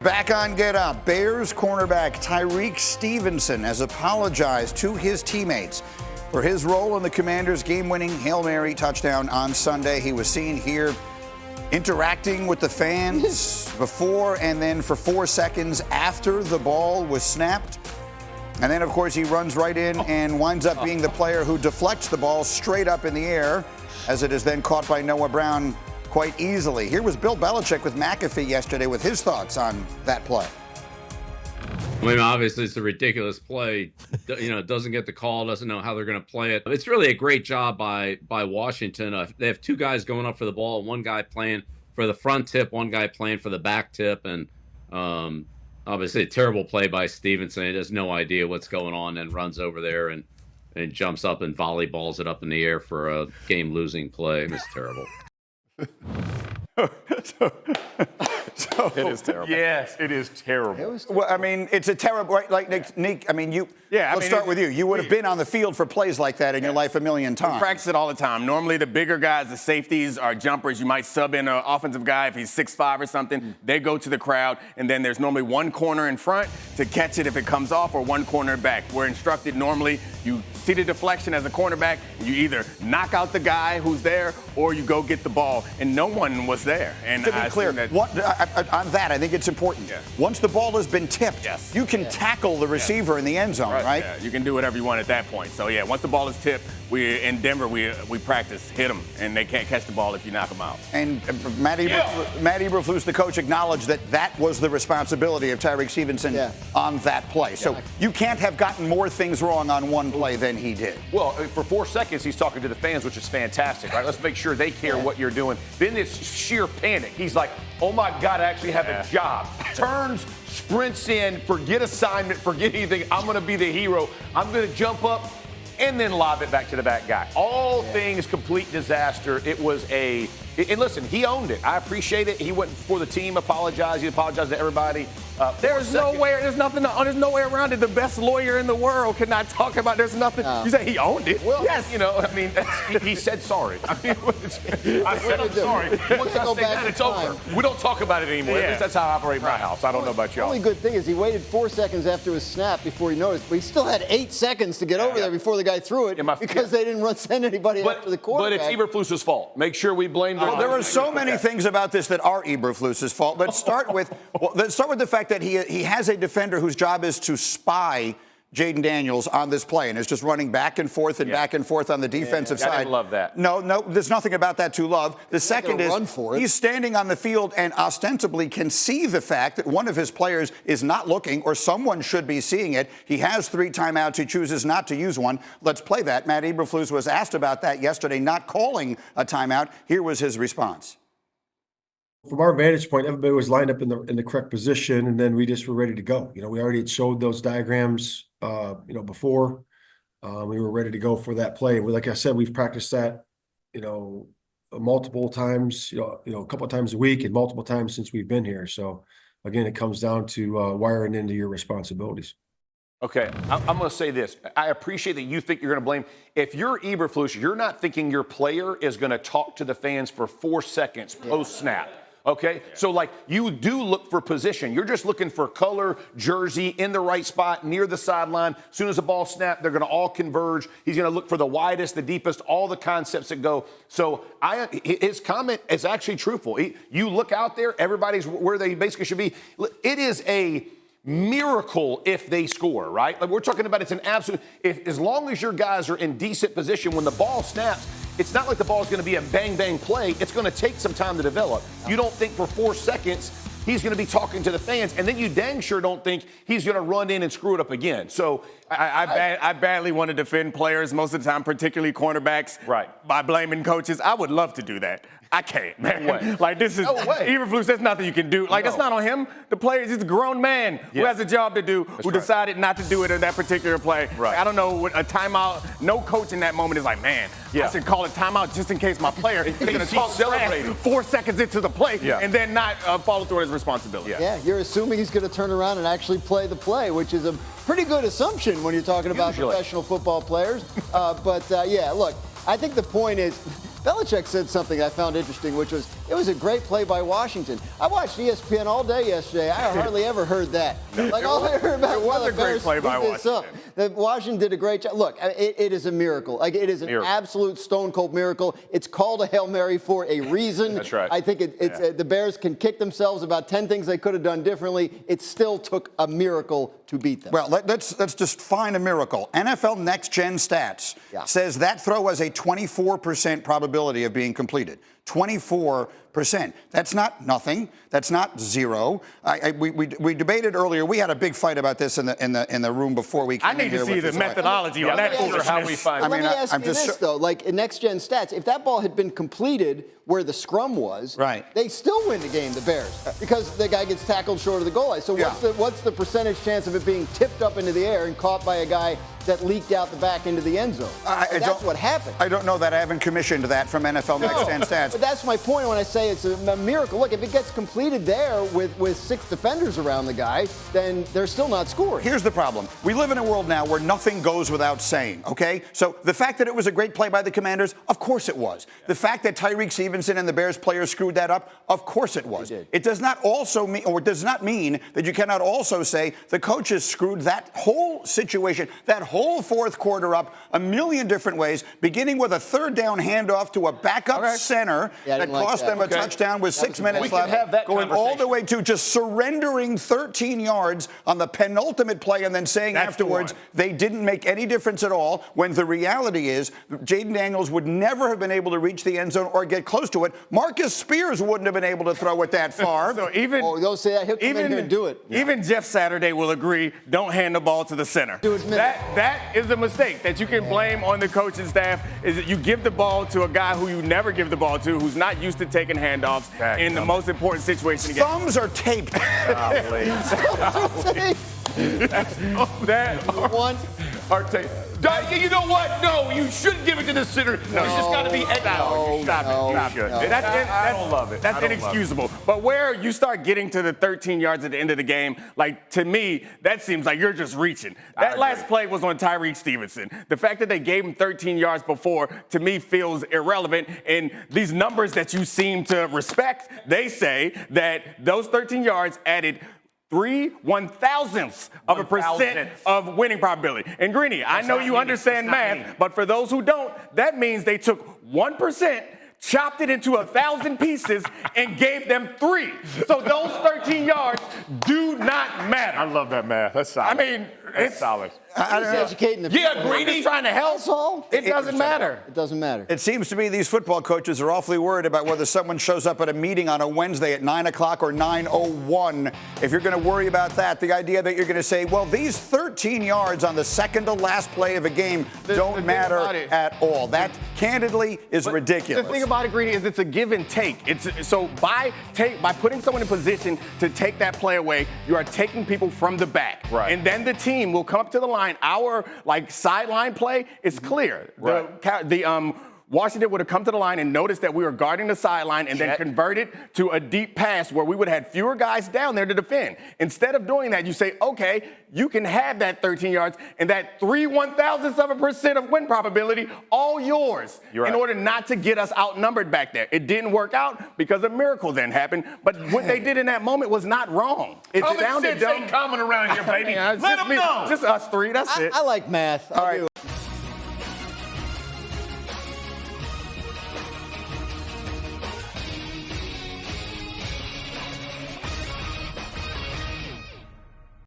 Back on Get Up, Bears cornerback Tyrique Stevenson has apologized to his teammates for his role in the Commanders' game-winning Hail Mary touchdown on Sunday. He was seen here interacting with the fans before and then for 4 seconds after the ball was snapped. And then, of course, he runs right in and winds up being the player who deflects the ball straight up in the air as it is then caught by Noah Brown quite easily. Here was Bill Belichick with McAfee yesterday with his thoughts on that play. I mean, obviously, it's a ridiculous play. Doesn't get the call, doesn't know how they're going to play it. It's really a great job by Washington. They have two guys going up for the ball, one guy playing for the front tip, one guy playing for the back tip. And obviously, a terrible play by Stevenson. He has no idea what's going on and runs over there and jumps up and volleyballs it up in the air for a game-losing play. It's terrible. So it is terrible. Yes, it is terrible. Well, I mean, it's a terrible, right? Like, Nick, I mean, let's start with you. You would have been on the field for plays like that in your life a million times. We practice it all the time. Normally, the bigger guys, the safeties, are jumpers. You might sub in an offensive guy if he's 6'5" or something. They go to the crowd, and then there's normally one corner in front to catch it if it comes off, or one corner back. We're instructed normally you see the deflection as a cornerback, you either knock out the guy who's there, or you go get the ball, and no one was there. And to be clear, on that, I think it's important. Yeah. Once the ball has been tipped, you can tackle the receiver in the end zone, right? Yeah, you can do whatever you want at that point. So, yeah, once the ball is tipped, in Denver, we practice, hit them, and they can't catch the ball if you knock them out. And Matt Eberflus, the coach, acknowledged that was the responsibility of Tyrique Stevenson on that play. So you can't have gotten more things wrong on one play than he did. Well, for 4 seconds, he's talking to the fans, which is fantastic, right? Let's make sure they care what you're doing. Then it's sheer panic. He's like, oh, my God, I actually have a job. Turns, sprints in, forget assignment, forget anything. I'm going to be the hero. I'm going to jump up and then lob it back to the back guy. All things complete disaster. It was and listen, he owned it. I appreciate it. He went before the team, apologized. He apologized to everybody. There's no way around it. The best lawyer in the world cannot talk about. There's nothing. You say he owned it. Well, yes. He said sorry. I said I'm sorry. Once I say that, it's over. We don't talk about it anymore. At least that's how I operate in my house. I don't know about y'all. The only good thing is he waited 4 seconds after his snap before he noticed, but he still had 8 seconds to get over there before the guy threw it because they didn't send anybody after the quarterback. But it's Eberflus's fault. Make sure we blame the. Well, there are so many things about this that are Eberflus's fault. Let's start with the fact that he has a defender whose job is to spy Jaden Daniels on this play and is just running back and forth and back and forth on the defensive side. I didn't love that. No, there's nothing about that to love. The second is he's standing on the field and ostensibly can see the fact that one of his players is not looking, or someone should be seeing it. He has 3 timeouts. He chooses not to use one. Let's play that. Matt Eberflus was asked about that yesterday, not calling a timeout. Here was his response. From our vantage point, everybody was lined up in the correct position, and then we just were ready to go. We already had showed those diagrams, before. We were ready to go for that play. Like I said, we've practiced that, multiple times, a couple of times a week and multiple times since we've been here. So, again, it comes down to wiring into your responsibilities. Okay, I'm going to say this. I appreciate that you think you're going to blame. If you're Eberflus, you're not thinking your player is going to talk to the fans for 4 seconds post-snap. Okay, so you do look for position. You're just looking for color, jersey, in the right spot, near the sideline. As soon as the ball snaps, they're going to all converge. He's going to look for the widest, the deepest, all the concepts that go. So his comment is actually truthful. You look out there, everybody's where they basically should be. It is a miracle if they score, right? We're talking about it's an absolute. As long as your guys are in decent position when the ball snaps, it's not like the ball is going to be a bang-bang play. It's going to take some time to develop. You don't think for 4 seconds he's going to be talking to the fans, and then you dang sure don't think he's going to run in and screw it up again. So I badly want to defend players most of the time, particularly cornerbacks, by blaming coaches. I would love to do that. I can't, man. No way. Eberflus, there's nothing you can do. That's not on him. The player is a grown man who has a job to do, who decided not to do it in that particular play. Right. I don't know, what a timeout, no coach in that moment is like, man, I should call a timeout just in case my player is going to talk celebrating 4 seconds into the play and then not follow through his responsibility. Yeah, you're assuming he's going to turn around and actually play the play, which is a pretty good assumption when you're talking about professional football players. Look, I think the point is Belichick said something I found interesting, which was, it was a great play by Washington. I watched ESPN all day yesterday. I hardly ever heard that. Like, all I heard about it was a great play by Washington. That Washington did a great job. Look, it is a miracle. Like, it is an absolute stone-cold miracle. It's called a Hail Mary for a reason. That's right. I think the Bears can kick themselves about 10 things they could have done differently. It still took a miracle to beat them. Well, let's just find a miracle. NFL Next Gen Stats says that throw has a 24% probability of being completed. 24%. That's not nothing. That's not zero. We debated earlier. We had a big fight about this in the room before we came I need in to see the methodology on that. How we find. Let me ask you this, though. Like, in Next Gen Stats, if that ball had been completed where the scrum was, they still win the game, the Bears, because the guy gets tackled short of the goal line. So what's the percentage chance of it being tipped up into the air and caught by a guy that leaked out the back into the end zone? That's what happened. I don't know that. I haven't commissioned that from NFL Next Gen Stats. But that's my point when I say it's a miracle. Look, if it gets completed there with 6 defenders around the guy, then they're still not scoring. Here's the problem. We live in a world now where nothing goes without saying, okay? So the fact that it was a great play by the Commanders, of course it was. The fact that Tyrique Stevenson and the Bears players screwed that up, of course it was. It does not also mean, or does not mean that you cannot also say the coaches screwed that whole situation, that whole fourth quarter up a million different ways, beginning with a third down handoff to a backup center that cost them a touchdown with 6 minutes left, going all the way to just surrendering 13 yards on the penultimate play and then saying afterwards they didn't make any difference at all, when the reality is Jaden Daniels would never have been able to reach the end zone or get close to it. Marcus Spears wouldn't have been able to throw it that far. So even don't say that. He'll come in here and do it. Even Jeff Saturday will agree, don't hand the ball to the center. That is a mistake that you can blame on the coaching staff, is that you give the ball to a guy who you never give the ball to, who's not used to taking handoffs in the most important situation. Thumbs are taped. You know what? No, you shouldn't give it to the center. It's just got to be. Stop it. I don't love it. That's inexcusable. But where you start getting to the 13 yards at the end of the game, like, to me, that seems like you're just reaching. That last play was on Tyrique Stevenson. The fact that they gave him 13 yards before, to me, feels irrelevant. And these numbers that you seem to respect, they say that those 13 yards added 3/1,000ths of a percent of winning probability. And Greeny, I know you understand math, but for those who don't, that means they took 1%, chopped it into 1,000 pieces, and gave them 3. So those 13 yards do not matter. I love that math. That's solid. I mean, it's solid. I don't know. Educating the people. Greeny, trying to help. It doesn't matter. It doesn't matter. It seems to me these football coaches are awfully worried about whether someone shows up at a meeting on a Wednesday at 9 o'clock or 9:01. If you're going to worry about that, the idea that you're going to say, well, these 13 yards on the second to last play of a game don't matter at all. That, candidly, is ridiculous. The thing about it, Greeny, is it's a give and take. So by putting someone in position to take that play away, you are taking people from the back. Right. And then the team will come up to the line. Our sideline play is clear. Washington would have come to the line and noticed that we were guarding the sideline and then converted to a deep pass where we would have had fewer guys down there to defend. Instead of doing that, you say, okay, you can have that 13 yards and that 3/1,000ths of a percent of win probability, all yours, in order not to get us outnumbered back there. It didn't work out because a miracle then happened, but what they did in that moment was not wrong. It sounded dumb. Common around here, baby. Let them know. Just us three, that's it. I like math. All right.